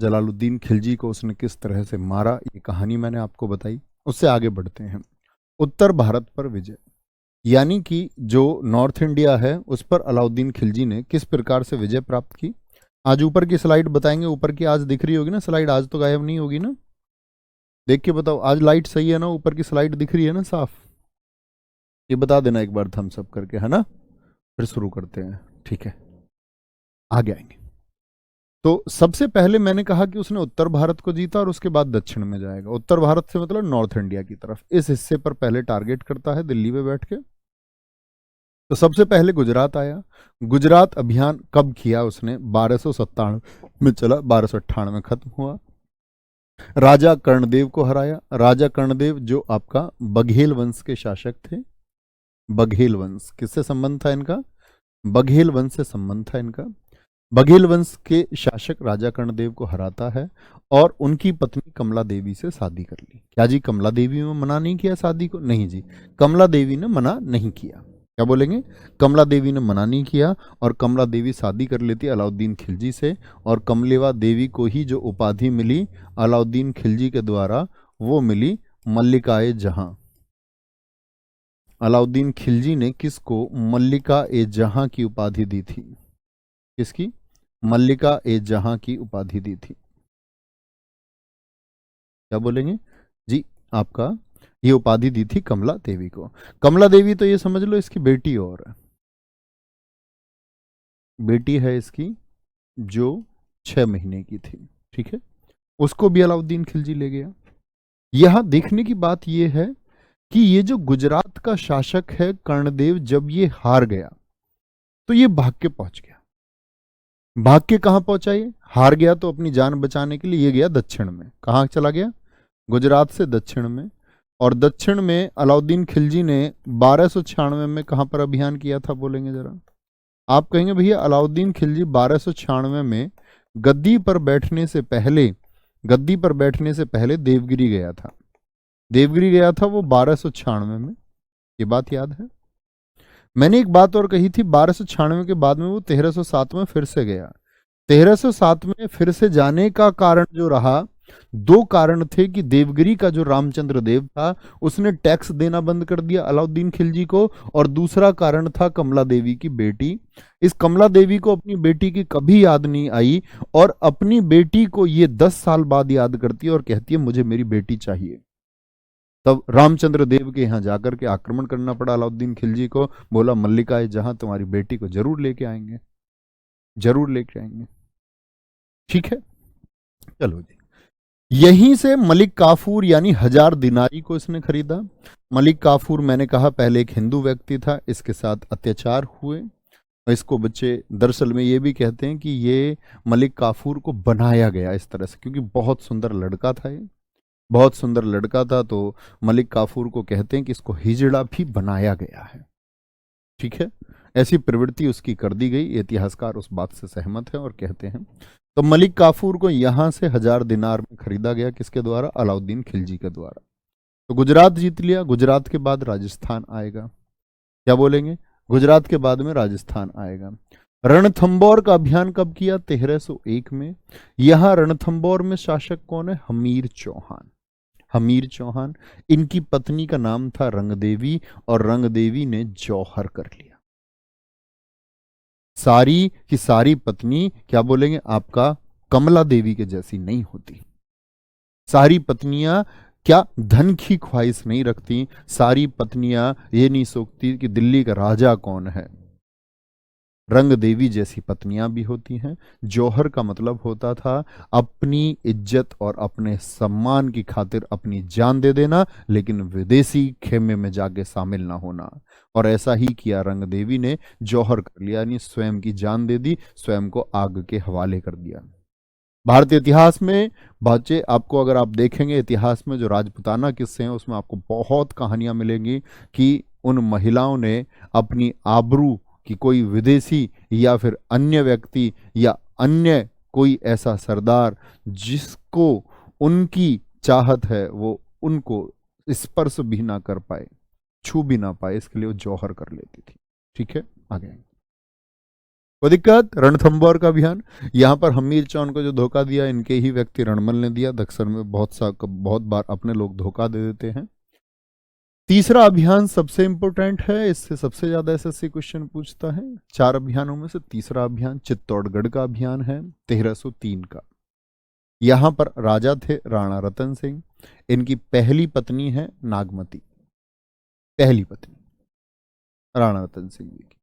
जलालुद्दीन खिलजी को उसने किस तरह से मारा, ये कहानी मैंने आपको बताई। उससे आगे बढ़ते हैं। उत्तर भारत पर विजय, यानी कि जो नॉर्थ इंडिया है उस पर अलाउद्दीन खिलजी ने किस प्रकार से विजय प्राप्त की। आज ऊपर की स्लाइड बताएंगे, ऊपर की आज दिख रही होगी ना स्लाइड, आज तो गायब नहीं होगी ना, देख के बताओ आज लाइट सही है ना, ऊपर की स्लाइड दिख रही है ना साफ, ये बता देना एक बार थम्स अप करके, है ना। फिर शुरू करते हैं, ठीक है, आगे आएंगे। तो सबसे पहले मैंने कहा कि उसने उत्तर भारत को जीता और उसके बाद दक्षिण में जाएगा। उत्तर भारत से मतलब नॉर्थ इंडिया की तरफ, इस हिस्से पर पहले टारगेट करता है दिल्ली में बैठ के। तो सबसे पहले गुजरात आया। गुजरात अभियान कब किया उसने, 1297 में चला, 1298 में खत्म हुआ। राजा कर्णदेव को हराया। राजा कर्णदेव जो आपका बघेल वंश के शासक थे। बघेल वंश किससे संबंध था इनका, बघेल वंश से संबंध था इनका। बघेल वंश के शासक राजा कर्णदेव को हराता है और उनकी पत्नी कमला देवी से शादी कर ली। क्या जी कमला देवी में मना नहीं किया शादी को, नहीं जी, कमला देवी ने मना नहीं किया। क्या बोलेंगे, कमला देवी ने मना नहीं किया और कमला देवी शादी कर लेती अलाउद्दीन खिलजी से। और कमलेवा देवी को ही जो उपाधि मिली अलाउद्दीन खिलजी के द्वारा वो मिली मल्लिकाए जहां। अलाउद्दीन खिलजी ने किसको मल्लिका ए जहां की उपाधि दी थी, किसकी, मल्लिका ए जहां की उपाधि दी थी। क्या बोलेंगे जी, आपका ये उपाधि दी थी कमला देवी को। कमला देवी तो ये समझ लो इसकी बेटी और है, बेटी है इसकी जो 6 महीने की थी, ठीक है। उसको भी अलाउद्दीन खिलजी ले गया। यहां देखने की बात यह है कि ये जो गुजरात का शासक है कर्णदेव, जब ये हार गया तो ये भाग के पहुंच गया। भाग के कहां पहुंचा, ये हार गया तो अपनी जान बचाने के लिए ये गया दक्षिण में। कहां चला गया, गुजरात से दक्षिण में। और दक्षिण में अलाउद्दीन खिलजी ने 1296 में कहां पर अभियान किया था, बोलेंगे जरा। आप कहेंगे भैया अलाउद्दीन खिलजी 1296 में गद्दी पर बैठने से पहले, गद्दी पर बैठने से पहले देवगिरी गया था। देवगिरी गया था वो 1296 में, ये बात याद है। मैंने एक बात और कही थी, 1296 के बाद में वो 1307 में फिर से गया। 1307 में फिर से जाने का कारण जो रहा, दो कारण थे कि देवगिरी का जो रामचंद्र देव था उसने टैक्स देना बंद कर दिया अलाउद्दीन खिलजी को, और दूसरा कारण था कमला देवी की बेटी। इस कमला देवी को अपनी बेटी की कभी याद नहीं आई और अपनी बेटी को ये 10 साल बाद याद करती है और कहती है मुझे मेरी बेटी चाहिए। तब रामचंद्र देव के यहां जाकर के आक्रमण करना पड़ा अलाउद्दीन खिलजी को। बोला मल्लिकाए जहां तुम्हारी बेटी को जरूर लेके आएंगे, जरूर लेके आएंगे, ठीक है। चलो जी, यहीं से मलिक काफूर यानी 1000 दिनारी को इसने खरीदा। मलिक काफूर मैंने कहा पहले एक हिंदू व्यक्ति था, इसके साथ अत्याचार हुए। इसको बच्चे दरअसल में ये भी कहते हैं कि ये मलिक काफूर को बनाया गया इस तरह से, क्योंकि बहुत सुंदर लड़का था ये, बहुत सुंदर लड़का था। तो मलिक काफूर को कहते हैं कि इसको हिजड़ा भी बनाया गया है, ठीक है। ऐसी प्रवृत्ति उसकी कर दी गई, इतिहासकार उस बात से सहमत है और कहते हैं। तो मलिक काफूर को यहां से 1000 दिनार में खरीदा गया, किसके द्वारा, अलाउद्दीन खिलजी के द्वारा। तो गुजरात जीत लिया। गुजरात के बाद राजस्थान आएगा। क्या बोलेंगे, गुजरात के बाद में राजस्थान आएगा। रणथंबोर का अभियान कब किया, 1301 में। यहां रणथंबोर में शासक कौन है, हमीर चौहान। हमीर चौहान, इनकी पत्नी का नाम था रंगदेवी और रंगदेवी ने जौहर कर लिया। सारी की सारी पत्नी, क्या बोलेंगे, आपका कमला देवी के जैसी नहीं होती। सारी पत्नियां क्या धन की ख्वाहिश नहीं रखती, सारी पत्नियां ये नहीं सोचती कि दिल्ली का राजा कौन है। रंग देवी जैसी पत्नियां भी होती हैं। जौहर का मतलब होता था अपनी इज्जत और अपने सम्मान की खातिर अपनी जान दे देना, लेकिन विदेशी खेमे में जाके शामिल ना होना। और ऐसा ही किया रंग देवी ने, जौहर कर लिया, यानी स्वयं की जान दे दी, स्वयं को आग के हवाले कर दिया। भारतीय इतिहास में बच्चे आपको अगर आप देखेंगे इतिहास में जो राजपुताना किस्से हैं उसमें आपको बहुत कहानियां मिलेंगी कि उन महिलाओं ने अपनी आबरू कि कोई विदेशी या फिर अन्य व्यक्ति या अन्य कोई ऐसा सरदार जिसको उनकी चाहत है वो उनको स्पर्श भी ना कर पाए, छू भी ना पाए, इसके लिए वो जौहर कर लेती थी, ठीक है। आगे कोई दिक्कत? रणथंबोर का अभियान, यहाँ पर हमीर चौन को जो धोखा दिया इनके ही व्यक्ति रणमल ने दिया। दक्षिण में बहुत बार अपने लोग धोखा दे देते हैं। तीसरा अभियान सबसे इंपॉर्टेंट है, इससे सबसे ज्यादा एसएससी क्वेश्चन पूछता है। 4 अभियानों में से तीसरा अभियान चित्तौड़गढ़ का अभियान है 1303 का। यहां पर राजा थे राणा रतन सिंह, इनकी पहली पत्नी है नागमती, पहली पत्नी राणा रतन सिंह जी की।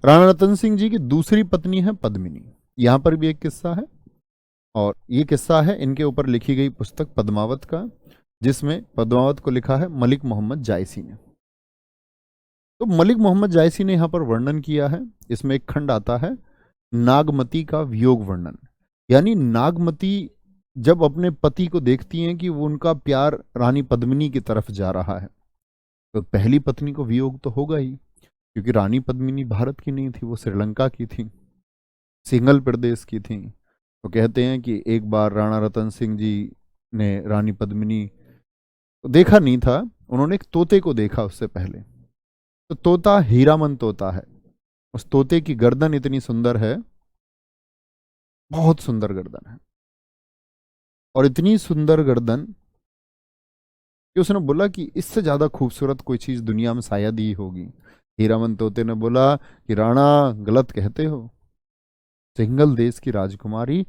राणा रतन सिंह जी की दूसरी पत्नी है पद्मिनी। यहां पर भी एक किस्सा है, और ये किस्सा है इनके ऊपर लिखी गई पुस्तक पद्मावत का, जिसमें पद्मावत को लिखा है मलिक मोहम्मद जायसी ने। तो मलिक मोहम्मद जायसी ने यहां पर वर्णन किया है। इसमें एक खंड आता है नागमती का वियोग वर्णन, यानी नागमती जब अपने पति को देखती हैं कि वो उनका प्यार रानी पद्मिनी की तरफ जा रहा है, तो पहली पत्नी को वियोग तो होगा ही, क्योंकि रानी पद्मिनी भारत की नहीं थी, वो श्रीलंका की थी, सिंघल प्रदेश की थी। तो कहते हैं कि एक बार राणा रतन सिंह जी ने रानी पद्मिनी को देखा नहीं था, उन्होंने एक तोते को देखा उससे पहले। तो तोता हीरामन तोता है, उस तोते की गर्दन इतनी सुंदर है, बहुत सुंदर गर्दन है, और इतनी सुंदर गर्दन कि उसने बोला कि इससे ज्यादा खूबसूरत कोई चीज दुनिया में शायद ही होगी। हीरामन तोते ने बोला कि राणा गलत कहते हो, सिंघल देश की राजकुमारी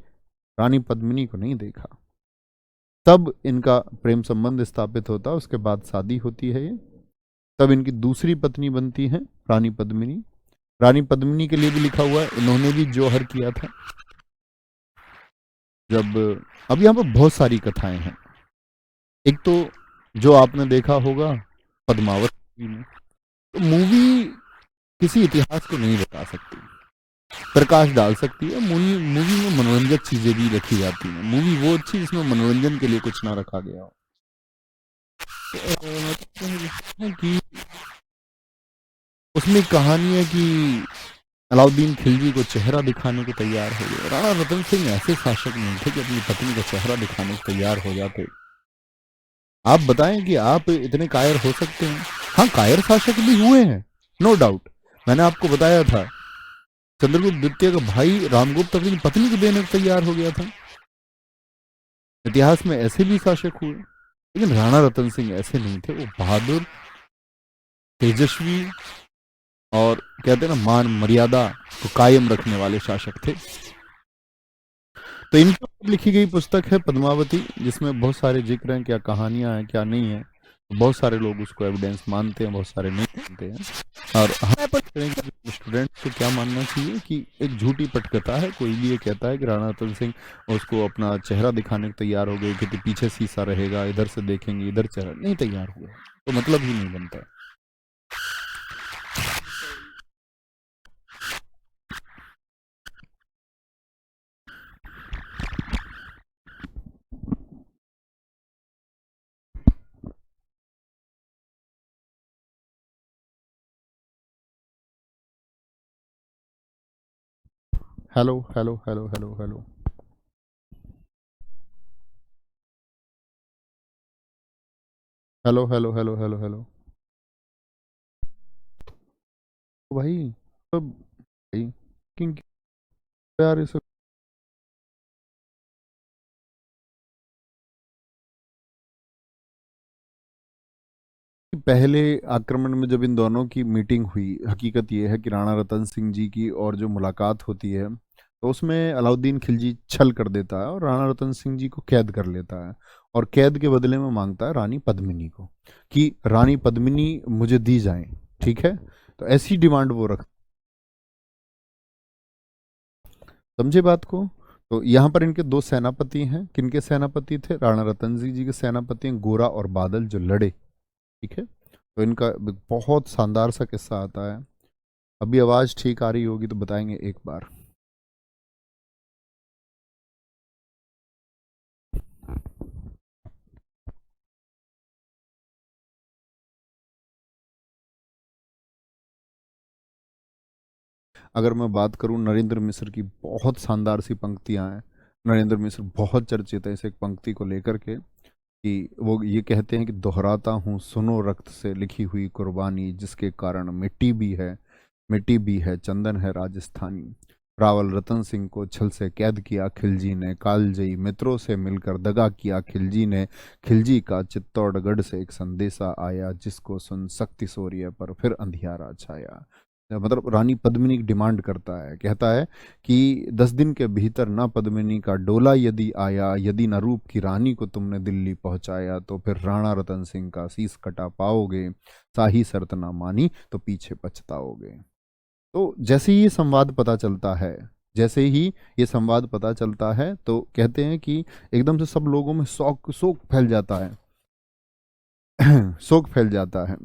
रानी पद्मिनी को नहीं देखा। तब इनका प्रेम संबंध स्थापित होता, उसके बाद शादी होती है ये। तब इनकी दूसरी पत्नी बनती है रानी पद्मिनी। रानी पद्मिनी के लिए भी लिखा हुआ है, इन्होंने भी जौहर किया था। जब अब यहाँ पर बहुत सारी कथाएं हैं। एक तो जो आपने देखा होगा पद्मावत में, तो मूवी किसी इतिहास को नहीं बता सकती, प्रकाश डाल सकती है। मूवी में मनोरंजक चीजें भी रखी जाती हैं। मूवी वो अच्छी जिसमें मनोरंजन के लिए कुछ ना रखा गया हो। कि उसमें कहानी है कि अलाउद्दीन खिलजी को चेहरा दिखाने को तैयार हो गए। राणा रतन सिंह ऐसे शासक नहीं थे कि अपनी पत्नी का चेहरा दिखाने को तैयार हो जाते। आप बताएं कि आप इतने कायर हो सकते हैं? हाँ, कायर शासक भी हुए हैं, नो डाउट। मैंने आपको बताया था चंद्रगुप्त द्वितीय का भाई रामगुप्त अपनी पत्नी को देने को तैयार हो गया था। इतिहास में ऐसे भी शासक हुए, लेकिन राणा रतन सिंह ऐसे नहीं थे। वो बहादुर, तेजस्वी और कहते हैं ना मान मर्यादा को कायम रखने वाले शासक थे। तो इनके ऊपर लिखी गई पुस्तक है पद्मावती, जिसमें बहुत सारे जिक्र हैं, क्या कहानियां हैं क्या नहीं है। बहुत सारे लोग उसको एविडेंस मानते हैं, बहुत सारे नहीं मानते हैं। और हमें स्टूडेंट को क्या मानना चाहिए कि एक झूठी पटकथा है। कोई भी ये कहता है कि राणा रतन सिंह उसको अपना चेहरा दिखाने को तैयार हो गए, कि पीछे शीशा रहेगा, इधर से देखेंगे, इधर चेहरा नहीं तैयार हुआ, तो मतलब ही नहीं बनता। Hello hello hello hello hello hello hello hello hello hello भाई, तो भाई किंग यार इस पहले आक्रमण में जब इन दोनों की मीटिंग हुई, हकीकत ये है कि राणा रतन सिंह जी की और जो मुलाकात होती है, तो उसमें अलाउद्दीन खिलजी छल कर देता है और राणा रतन सिंह जी को कैद कर लेता है, और कैद के बदले में मांगता है रानी पद्मिनी को, कि रानी पद्मिनी मुझे दी जाए। ठीक है, तो ऐसी डिमांड वो रख, समझे बात को। तो यहाँ पर इनके 2 सेनापति हैं। किनके सेनापति थे? राणा रतन सिंह जी के सेनापति हैं गोरा और बादल, जो लड़े। ठीक है, तो इनका बहुत शानदार सा किस्सा आता है। अभी आवाज ठीक आ रही होगी तो बताएंगे एक बार। अगर मैं बात करूं नरेंद्र मिश्र की, बहुत शानदार सी पंक्तियां हैं। नरेंद्र मिश्र बहुत चर्चित है इस एक पंक्ति को लेकर के, कि वो ये कहते हैं कि दोहराता हूँ सुनो रक्त से लिखी हुई कुर्बानी, जिसके कारण मिट्टी भी है, मिट्टी भी है चंदन है राजस्थानी। रावल रतन सिंह को छल से कैद किया खिलजी ने, कालजयी मित्रों से मिलकर दगा किया खिलजी ने। खिलजी का चित्तौड़गढ़ से एक संदेशा आया, जिसको सुन शक्ति सूर्य पर फिर अंधियारा छाया। मतलब रानी पद्मिनी की डिमांड करता है, कहता है कि 10 दिन के भीतर ना पद्मिनी का डोला यदि आया, यदि न रूप की रानी को तुमने दिल्ली पहुंचाया, तो फिर राणा रतन सिंह का शीश कटा पाओगे, शाही शर्त ना मानी तो पीछे पछताओगे। तो जैसे ही ये संवाद पता चलता है, जैसे ही ये संवाद पता चलता है, तो कहते हैं कि एकदम से सब लोगों में शोक फैल जाता है। शोक फैल जाता है।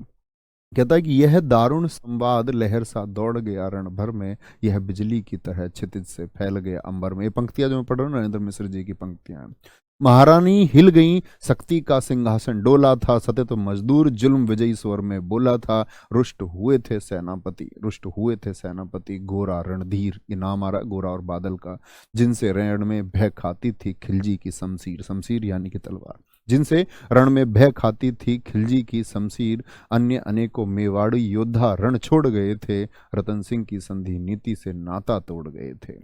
कहता है कि यह दारुण संवाद लहर सा दौड़ गया रण भर में, यह बिजली की तरह क्षितिज से फैल गया अंबर में। ये पंक्तियां जो मैं पढ़ रहा हूँ नरेंद्र मिश्र जी की पंक्तियां हैं। महारानी हिल गई, शक्ति का सिंहासन डोला था, सतत मजदूर जुल्म विजयी स्वर में बोला था। रुष्ट हुए थे सेनापति, रुष्ट हुए थे सेनापति, गोरा रणधीर, ये नाम आ रहा है गोरा और बादल का, जिनसे रण में भय खाती थी खिलजी की शमशीर, शमशीर यानी कि तलवार, जिनसे रण में भय खाती थी खिलजी की शमशीर। अन्य अनेकों मेवाड़ी योद्धा रण छोड़ गए थे, रतन सिंह की संधि नीति से नाता तोड़ गए थे।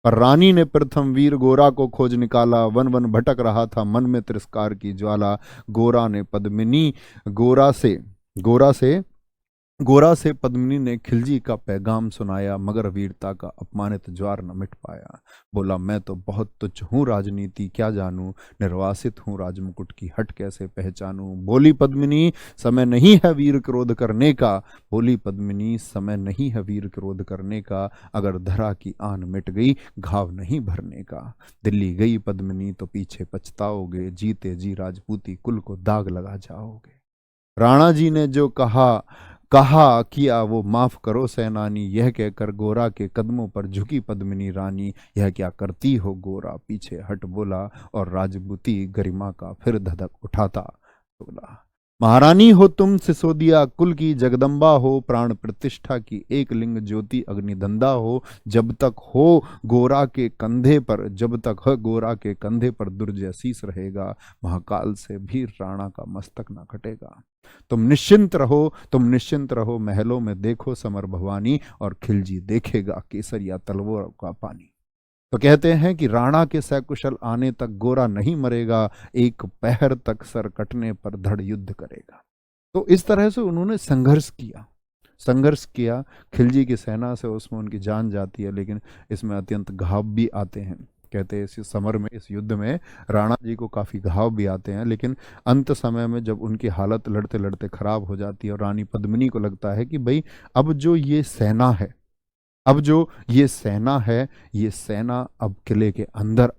पर रानी ने प्रथम वीर गोरा को खोज निकाला, वन वन भटक रहा था मन में तिरस्कार की ज्वाला। गोरा ने पद्मिनी गोरा से पद्मिनी ने खिलजी का पैगाम सुनाया, मगर वीरता का अपमानित ज्वार न मिट पाया। बोला मैं तो बहुत तुच्छ हूँ राजनीति क्या जानूं, निर्वासित हूँ राजमुकुट की हट कैसे पहचानूं। बोली पद्मिनी समय नहीं है वीर क्रोध करने का, बोली पद्मिनी समय नहीं है वीर क्रोध करने का, अगर धरा की आन मिट गई घाव नहीं भरने का। दिल्ली गई पद्मिनी तो पीछे पछताओगे, जीते जी राजपूती कुल को दाग लगा जाओगे। राणा जी ने जो कहा किया वो माफ करो सेनानी, यह कहकर गोरा के कदमों पर झुकी पद्मिनी रानी। यह क्या करती हो गोरा, पीछे हट बोला, और राजपूती गरिमा का फिर धधक उठाता बोला। महारानी हो तुम सिसोदिया कुल की जगदम्बा हो, प्राण प्रतिष्ठा की एक लिंग ज्योति अग्निधंधा हो। जब तक हो गोरा के कंधे पर, जब तक हो गोरा के कंधे पर दुर्जय शीस रहेगा, महाकाल से भी राणा का मस्तक ना कटेगा। तुम निश्चिंत रहो, महलों में देखो समर भवानी, और खिलजी देखेगा केसरिया तलवारों का पानी। तो कहते हैं कि राणा के सकुशल आने तक गोरा नहीं मरेगा, एक पहर तक सर कटने पर धड़ युद्ध करेगा। तो इस तरह से उन्होंने संघर्ष किया खिलजी की सेना से, उसमें उनकी जान जाती है, लेकिन इसमें अत्यंत घाव भी आते हैं। कहते हैं इस समर में, इस युद्ध में राणा जी को काफ़ी घाव भी आते हैं, लेकिन अंत समय में जब उनकी हालत लड़ते लड़ते खराब हो जाती है, और रानी पद्मिनी को लगता है कि भाई अब जो ये सेना है, ये सेना अब किले के अंदर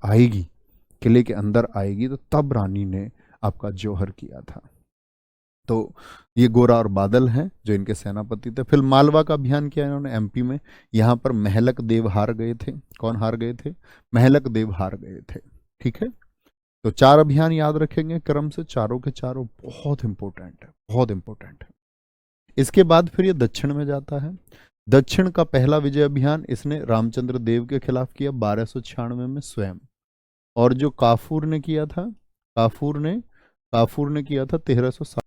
आएगी, तो तब रानी ने आपका जौहर किया था। तो ये गोरा और बादल हैं जो इनके सेनापति थे। फिर मालवा का अभियान किया इन्होंने एमपी में, यहाँ पर महलक देव हार गए थे। कौन हार गए थे? महलक देव हार गए थे। ठीक है, तो 4 अभियान याद रखेंगे क्रम से, चारों के चारों बहुत इंपॉर्टेंट है। इसके बाद फिर ये दक्षिण में जाता है। दक्षिण का पहला विजय अभियान इसने रामचंद्र देव के खिलाफ किया 1296 में स्वयं, और जो काफूर ने किया था 1360